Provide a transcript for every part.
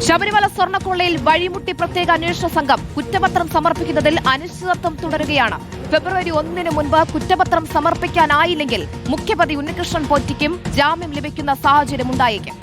ശബരിമല സ്വർണ്ണക്കൊള്ളയിൽ വഴിമുട്ടി പ്രത്യേക അന്വേഷണ സംഘം കുറ്റപത്രം സമർപ്പിക്കുന്നതിൽ അനിശ്ചിതത്വം തുടരുകയാണ്. ഫെബ്രുവരി 1 മുൻപ് കുറ്റപത്രം സമർപ്പിക്കാനായില്ലെങ്കിൽ മുഖ്യപ്രതി ഉണ്ണികൃഷ്ണൻ പോറ്റിക്കും ജാമ്യം ലഭിക്കുന്ന സാഹചര്യമുണ്ടായേക്കും.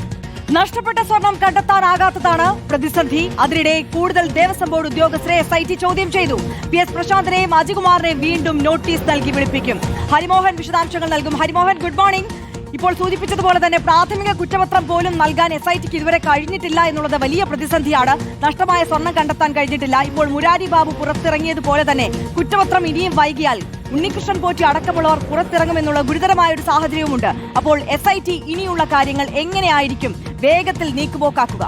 നഷ്ടപ്പെട്ട സ്വർണം കണ്ടെത്താനാകാത്തതാണ് പ്രതിസന്ധി. അതിനിടെ കൂടുതൽ ദേവസ്വം ബോർഡ് ഉദ്യോഗസ്ഥരെ SIT ചോദ്യം ചെയ്തു. PS പ്രശാന്തിനെയും അജികുമാറിനെയും വീണ്ടും നോട്ടീസ് നൽകി വിളിപ്പിക്കും. ഹരിമോഹൻ വിശദാംശങ്ങൾ നൽകും. Harimohan, good morning. ഇപ്പോൾ സൂചിപ്പിച്ചതുപോലെ തന്നെ പ്രാഥമിക കുറ്റപത്രം പോലും നൽകാൻ SITക്ക് ഇതുവരെ കഴിഞ്ഞിട്ടില്ല എന്നുള്ളത് വലിയ പ്രതിസന്ധിയാണ്. നഷ്ടമായ സ്വർണം കണ്ടെത്താൻ കഴിഞ്ഞിട്ടില്ല. ഇപ്പോൾ മുരാരി ബാബു പുറത്തിറങ്ങിയതുപോലെ തന്നെ കുറ്റപത്രം ഇനിയും വൈകിയാൽ ഉണ്ണികൃഷ്ണൻ പോറ്റി അടക്കമുള്ളവർ പുറത്തിറങ്ങുമെന്നുള്ള ഗുരുതരമായ ഒരു സാഹചര്യവുമുണ്ട്. അപ്പോൾ SIT ഇനിയുള്ള കാര്യങ്ങൾ എങ്ങനെയായിരിക്കും വേഗത്തിൽ നീക്കുപോക്കാക്കുക?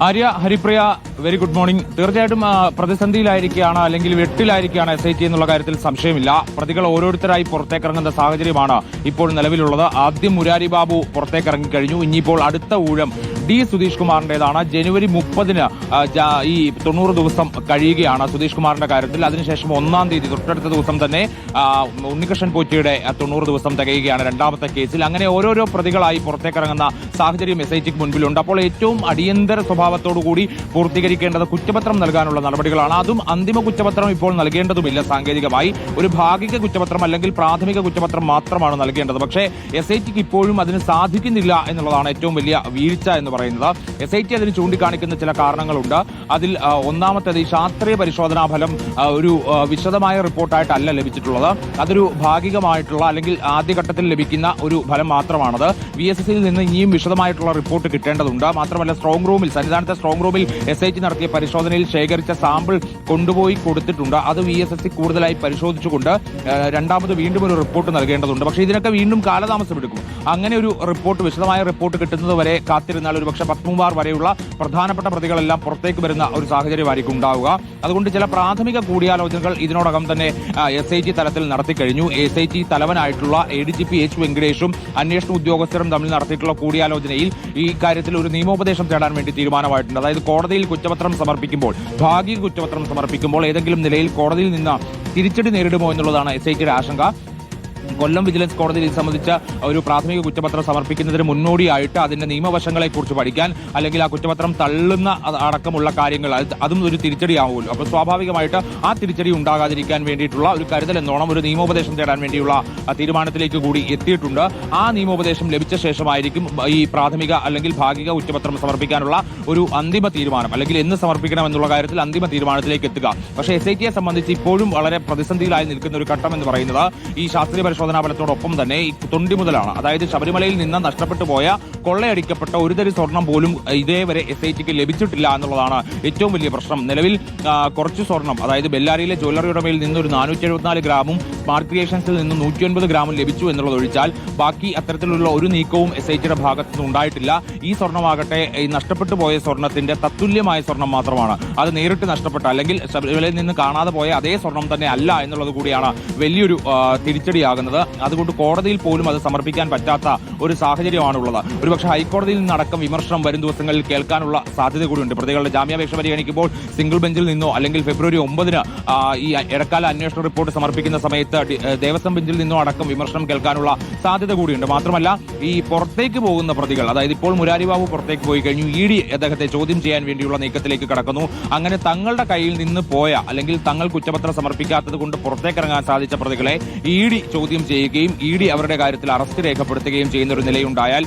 Arya, Haripriya, very good morning. തീർച്ചയായിട്ടും പ്രതിസന്ധിയിലായിരിക്കുകയാണ്, അല്ലെങ്കിൽ വെട്ടിലായിരിക്കുകയാണ് SIT എന്നുള്ള കാര്യത്തിൽ സംശയമില്ല. പ്രതികൾ ഓരോരുത്തരായി പുറത്തേക്കിറങ്ങുന്ന സാഹചര്യമാണ് ഇപ്പോൾ നിലവിലുള്ളത്. ആദ്യം മുരാരി ബാബു പുറത്തേക്കിറങ്ങിക്കഴിഞ്ഞു. ഇനിയിപ്പോൾ അടുത്ത ഊഴം D സുധീഷ് കുമാറിന്റേതാണ്. ജനുവരി 30 ഈ 90 ദിവസം കഴിയുകയാണ് സുധീഷ് കുമാറിന്റെ കാര്യത്തിൽ. അതിനുശേഷം 1-ാം തീയതി തൊട്ടടുത്ത ദിവസം തന്നെ ഉണ്ണികൃഷ്ണൻ പോറ്റിയുടെ 90 ദിവസം തികയുകയാണ് രണ്ടാമത്തെ കേസിൽ. അങ്ങനെ ഓരോരോ പ്രതികളായി പുറത്തേക്കിറങ്ങുന്ന സാഹചര്യം SITക്ക് മുൻപിലുണ്ട്. അപ്പോൾ ഏറ്റവും അടിയന്തര സ്വഭാവത്തോടുകൂടി പൂർത്തീകരിക്കേണ്ടത് കുറ്റപത്രം നൽകാനുള്ള നടപടികളാണ്. അതും അന്തിമ കുറ്റപത്രം ഇപ്പോൾ നൽകേണ്ടതുമില്ല. സാങ്കേതികമായി ഒരു ഭാഗിക കുറ്റപത്രം അല്ലെങ്കിൽ പ്രാഥമിക കുറ്റപത്രം മാത്രമാണ് നൽകേണ്ടത്. പക്ഷേ SITക്ക് ഇപ്പോഴും അതിന് സാധിക്കുന്നില്ല എന്നുള്ളതാണ് ഏറ്റവും വലിയ വീഴ്ച എന്ന് പറയുന്നത്. SIT അതിന് ചൂണ്ടിക്കാണിക്കുന്ന ചില കാരണങ്ങളുണ്ട്. അതിൽ ഒന്നാമത്തേത് ഈ ശാസ്ത്രീയ പരിശോധനാ ഫലം ഒരു വിശദമായ റിപ്പോർട്ടായിട്ടല്ല ലഭിച്ചിട്ടുള്ളത്. അതൊരു ഭാഗികമായിട്ടുള്ള അല്ലെങ്കിൽ ആദ്യഘട്ടത്തിൽ ലഭിക്കുന്ന ഒരു ഫലം മാത്രമാണത്. VSSൽ നിന്ന് ഇനിയും വിശദമായിട്ടുള്ള റിപ്പോർട്ട് കിട്ടേണ്ടതുണ്ട്. മാത്രമല്ല സ്ട്രോങ് റൂമിൽ, സന്നിധാനത്തെ സ്ട്രോങ് റൂമിൽ SIT നടത്തിയ പരിശോധനയിൽ ശേഖരിച്ച സാമ്പിൾ കൊണ്ടുപോയി കൊടുത്തിട്ടുണ്ട്. അത് VSSC കൂടുതലായി പരിശോധിച്ചുകൊണ്ട് രണ്ടാമത് വീണ്ടും ഒരു റിപ്പോർട്ട് നൽകേണ്ടതുണ്ട്. പക്ഷേ ഇതിനൊക്കെ വീണ്ടും കാലതാമസമെടുക്കും. അങ്ങനെ ഒരു റിപ്പോർട്ട്, വിശദമായ റിപ്പോർട്ട് കിട്ടുന്നത് വരെ കാത്തിരുന്നാൽ ഒരുപക്ഷെ പത്മകുമാർ വരെയുള്ള പ്രധാനപ്പെട്ട പ്രതികളെല്ലാം പുറത്തേക്ക് വരുന്ന ഒരു സാഹചര്യമായിരിക്കും ഉണ്ടാവുക. അതുകൊണ്ട് ചില പ്രാഥമിക കൂടിയാലോചനകൾ ഇതിനോടകം തന്നെ SIT തലത്തിൽ നടത്തിക്കഴിഞ്ഞു. SIT തലവനായിട്ടുള്ള ADGP H വെങ്കടേഷും അന്വേഷണ ഉദ്യോഗസ്ഥരും തമ്മിൽ നടത്തിയിട്ടുള്ള കൂടിയാലോചനയിൽ ഈ കാര്യത്തിൽ ഒരു നിയമോപദേശം തേടാൻ വേണ്ടി തീരുമാനമായിട്ടുണ്ട്. അതായത് കോടതിയിൽ കുറ്റപത്രം സമർപ്പിക്കുമ്പോൾ, ഭാഗിക കുറ്റപത്രം സമർപ്പിക്കുമ്പോൾ ഏതെങ്കിലും നിലയിൽ കോടതിയിൽ നിന്ന് തിരിച്ചടി നേരിടുമോ എന്നുള്ളതാണ് SITയുടെ ആശങ്ക. കൊല്ലം വിജിലൻസ് കോടതിയിൽ ഇത് സംബന്ധിച്ച ഒരു പ്രാഥമിക കുറ്റപത്രം സമർപ്പിക്കുന്നതിന് മുന്നോടിയായിട്ട് അതിന്റെ നിയമവശങ്ങളെക്കുറിച്ച് പഠിക്കാൻ, അല്ലെങ്കിൽ ആ കുറ്റപത്രം തള്ളുന്ന അടക്കമുള്ള കാര്യങ്ങൾ, അതും ഒരു തിരിച്ചടിയാവുമല്ലോ. അപ്പോൾ സ്വാഭാവികമായിട്ട് ആ തിരിച്ചടി ഉണ്ടാകാതിരിക്കാൻ വേണ്ടിയിട്ടുള്ള ഒരു കരുതൽ എന്നോണം ഒരു നിയമോപദേശം തേടാൻ വേണ്ടിയുള്ള തീരുമാനത്തിലേക്ക് കൂടി എത്തിയിട്ടുണ്ട്. ആ നിയമോപദേശം ലഭിച്ച ശേഷമായിരിക്കും ഈ പ്രാഥമിക അല്ലെങ്കിൽ ഭാഗിക കുറ്റപത്രം സമർപ്പിക്കാനുള്ള ഒരു അന്തിമ തീരുമാനം, അല്ലെങ്കിൽ എന്ന് സമർപ്പിക്കണം എന്നുള്ള കാര്യത്തിൽ അന്തിമ തീരുമാനത്തിലേക്ക് എത്തുക. പക്ഷേ SITയെ സംബന്ധിച്ച് ഇപ്പോഴും വളരെ പ്രതിസന്ധിയിലായി നിൽക്കുന്ന ഒരു ഘട്ടം എന്ന് പറയുന്നത് ഈ ശാസ്ത്രീയ പരിശോധനാ ഫലത്തോടൊപ്പം തന്നെ ഈ തൊണ്ടി മുതലാണ്. അതായത് ശബരിമലയിൽ നിന്ന് നഷ്ടപ്പെട്ടു പോയ, കൊള്ളയടിക്കപ്പെട്ട ഒരു തരി സ്വർണം പോലും ഇതേവരെ SITക്ക് ലഭിച്ചിട്ടില്ല എന്നുള്ളതാണ് ഏറ്റവും വലിയ പ്രശ്നം. നിലവിൽ കുറച്ച് സ്വർണം, അതായത് ബെല്ലാരിയിലെ ജ്വല്ലറി ഉടമയിൽ നിന്ന് ഒരു 474 ഗ്രാമും സ്മാർട്ട് ക്രിയേഷൻസിൽ നിന്ന് 109 ഗ്രാമും ലഭിച്ചു എന്നുള്ളതൊഴിച്ചാൽ ബാക്കി അത്തരത്തിലുള്ള ഒരു നീക്കവും SITയുടെ ഭാഗത്തു നിന്ന് ഉണ്ടായിട്ടില്ല. ഈ സ്വർണ്ണമാകട്ടെ ഈ നഷ്ടപ്പെട്ടു പോയ സ്വർണത്തിന്റെ തത്തുല്യമായ സ്വർണം മാത്രമാണ്. അത് നേരിട്ട് നഷ്ടപ്പെട്ട, അല്ലെങ്കിൽ ശബരിമലയിൽ നിന്ന് കാണാതെ പോയ അതേ സ്വർണം തന്നെ അല്ല എന്നുള്ളത് കൂടിയാണ് വലിയൊരു തിരിച്ചടിയാകുന്നത്. അതുകൊണ്ട് കോടതിയിൽ പോലും അത് സമർപ്പിക്കാൻ പറ്റാത്ത ഒരു സാഹചര്യമാണുള്ളത്. ഒരുപക്ഷെ ഹൈക്കോടതിയിൽ നിന്നടക്കം വിമർശനം വരും ദിവസങ്ങളിൽ കേൾക്കാനുള്ള സാധ്യത കൂടിയുണ്ട്. പ്രതികളുടെ ജാമ്യാപേക്ഷ പരിഗണിക്കുമ്പോൾ സിംഗിൾ ബെഞ്ചിൽ നിന്നോ, അല്ലെങ്കിൽ ഫെബ്രുവരി 9 ഈ ഇടക്കാല അന്വേഷണ റിപ്പോർട്ട് സമർപ്പിക്കുന്ന സമയത്ത് ദേവസ്വം ബെഞ്ചിൽ നിന്നോ അടക്കം വിമർശനം കേൾക്കാനുള്ള സാധ്യത കൂടിയുണ്ട്. മാത്രമല്ല ഈ പുറത്തേക്ക് പോകുന്ന പ്രതികൾ, അതായത് ഇപ്പോൾ മുരാരി ബാബു പുറത്തേക്ക് പോയി കഴിഞ്ഞു, ED അദ്ദേഹത്തെ ചോദ്യം ചെയ്യാൻ വേണ്ടിയുള്ള നീക്കത്തിലേക്ക് കടക്കുന്നു. അങ്ങനെ തങ്ങളുടെ കയ്യിൽ നിന്ന് പോയ, അല്ലെങ്കിൽ തങ്ങൾ കുറ്റപത്രം സമർപ്പിക്കാത്തത് കൊണ്ട് പുറത്തേക്കിറങ്ങാൻ സാധിച്ച പ്രതികളെ ED ചോദ്യം ചെയ്യുകയും ED അവരുടെ കാര്യത്തിൽ അറസ്റ്റ് രേഖപ്പെടുത്തുകയും ചെയ്യുന്ന ഒരു നിലയുണ്ടായാൽ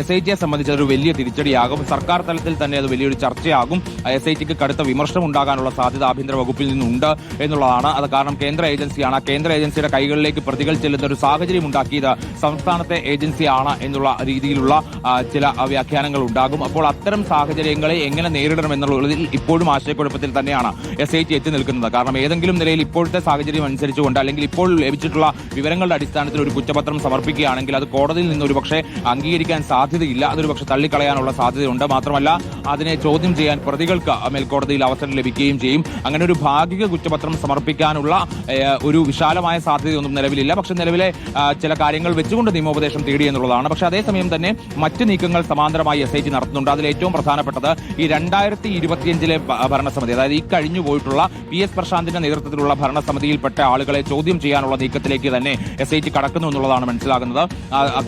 SITയെ സംബന്ധിച്ച് അതൊരു വലിയ തിരിച്ചടിയാകും. സർക്കാർ തലത്തിൽ തന്നെ അത് വലിയൊരു ചർച്ചയാകും. SITക്ക് കടുത്ത വിമർശനം ഉണ്ടാകാനുള്ള സാധ്യത ആഭ്യന്തര വകുപ്പിൽ നിന്നുണ്ട് എന്നുള്ളതാണ്. അത് കാരണം കേന്ദ്ര ഏജൻസിയാണ്. കേന്ദ്ര ഏജൻസിയുടെ കൈകളിലേക്ക് പ്രതികൾ ചെല്ലുന്ന ഒരു സാഹചര്യം ഉണ്ടാക്കിയത് സംസ്ഥാനത്തെ ഏജൻസിയാണ് എന്നുള്ള രീതിയിലുള്ള ചില വ്യാഖ്യാനങ്ങൾ ഉണ്ടാകും. അപ്പോൾ അത്തരം സാഹചര്യങ്ങളെ എങ്ങനെ നേരിടണം എന്നുള്ളതിൽ ഇപ്പോഴും ആശയക്കുഴപ്പത്തിൽ തന്നെയാണ് SIT എത്തി നിൽക്കുന്നത്. കാരണം ഏതെങ്കിലും നിലയിൽ ഇപ്പോഴത്തെ സാഹചര്യം അനുസരിച്ചുകൊണ്ട്, അല്ലെങ്കിൽ ഇപ്പോൾ ലഭിച്ചിട്ടുള്ള വിവരങ്ങളുടെ അടിസ്ഥാനത്തിൽ ഒരു കുറ്റപത്രം സമർപ്പിക്കുകയാണെങ്കിൽ അത് കോടതിയിൽ നിന്ന് ഒരുപക്ഷെ അംഗീകരിക്കാൻ സാധ്യതയില്ല. അതൊരു പക്ഷെ തള്ളിക്കളയാനുള്ള സാധ്യതയുണ്ട്. മാത്രമല്ല അതിനെ ചോദ്യം ചെയ്യാൻ പ്രതികൾക്ക് മേൽക്കോടതിയിൽ അവസരം ലഭിക്കുകയും ചെയ്യും. അങ്ങനെ ഒരു ഭാഗിക കുറ്റപത്രം സമർപ്പിക്കാനുള്ള ഒരു വിശാലമായ സാധ്യതയൊന്നും നിലവിലില്ല. പക്ഷെ നിലവിലെ ചില കാര്യങ്ങൾ വെച്ചുകൊണ്ട് നിയമോപദേശം തേടി എന്നുള്ളതാണ്. പക്ഷെ അതേസമയം തന്നെ മറ്റ് നീക്കങ്ങൾ സമാന്തരമായി SIT നടത്തുന്നുണ്ട്. അതിൽ ഏറ്റവും പ്രധാനപ്പെട്ടത് ഈ 2025 ഭരണസമിതി, അതായത് ഈ കഴിഞ്ഞു പോയിട്ടുള്ള PS പ്രശാന്തിന്റെ നേതൃത്വത്തിലുള്ള ഭരണസമിതിയിൽപ്പെട്ട ആളുകളെ ചോദ്യം ചെയ്യാനുള്ള നീക്കത്തിലേക്ക് തന്നെ SIT കടക്കുന്നു എന്നുള്ളതാണ് മനസ്സിലാകുന്നത്.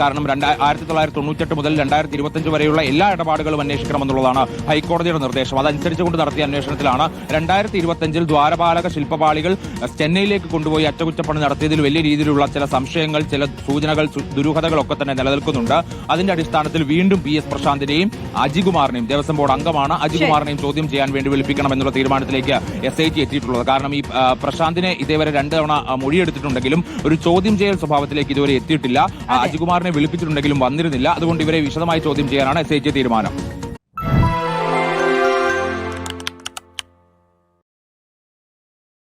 കാരണം 1998 മുതൽ 2025 വരെയുള്ള എല്ലാ ഇടപാടുകളും അന്വേഷിക്കണമെന്നുള്ളതാണ് ഹൈക്കോടതിയുടെ നിർദ്ദേശം. അതനുസരിച്ചുകൊണ്ട് നടത്തിയ അന്വേഷണത്തിലാണ് 2025 ദ്വാരപാലക ശില്പപാളികൾ ചെന്നൈയിലേക്ക് കൊണ്ടുപോയി അറ്റകുറ്റപ്പണി നടത്തിയതിൽ വലിയ രീതിയിലുള്ള ചില സംശയങ്ങൾ, ചില സൂചനകൾ, ദുരൂഹതകളൊക്കെ തന്നെ നിലനിൽക്കുന്നുണ്ട്. അതിന്റെ അടിസ്ഥാനത്തിൽ വീണ്ടും PS പ്രശാന്തിനെയും അജികുമാറിനെയും, ദേവസ്വം ബോർഡ് അംഗമാണ്, അജികുമാറിനെയും ചോദ്യം ചെയ്യാൻ വേണ്ടി വിളിപ്പിക്കണം എന്നുള്ള തീരുമാനത്തിലേക്ക് SIT എത്തിയിട്ടുള്ളത്. കാരണം ഈ പ്രശാന്തിനെ ഇതേവരെ 2 തവണ മൊഴിയെടുത്തിട്ടുണ്ടെങ്കിലും ഒരു ചോദ്യം ചെയ്യൽ സ്വഭാവത്തിലേക്ക് ഇതുവരെ എത്തിയിട്ടില്ല. അജികുമാറിനെ വിളിപ്പിച്ചിട്ടുണ്ടെങ്കിലും വന്നിരുന്നില്ല. അതുകൊണ്ട് ഇവരെ വിശദമായി ചോദ്യം ചെയ്യാനാണ് SIT തീരുമാനം.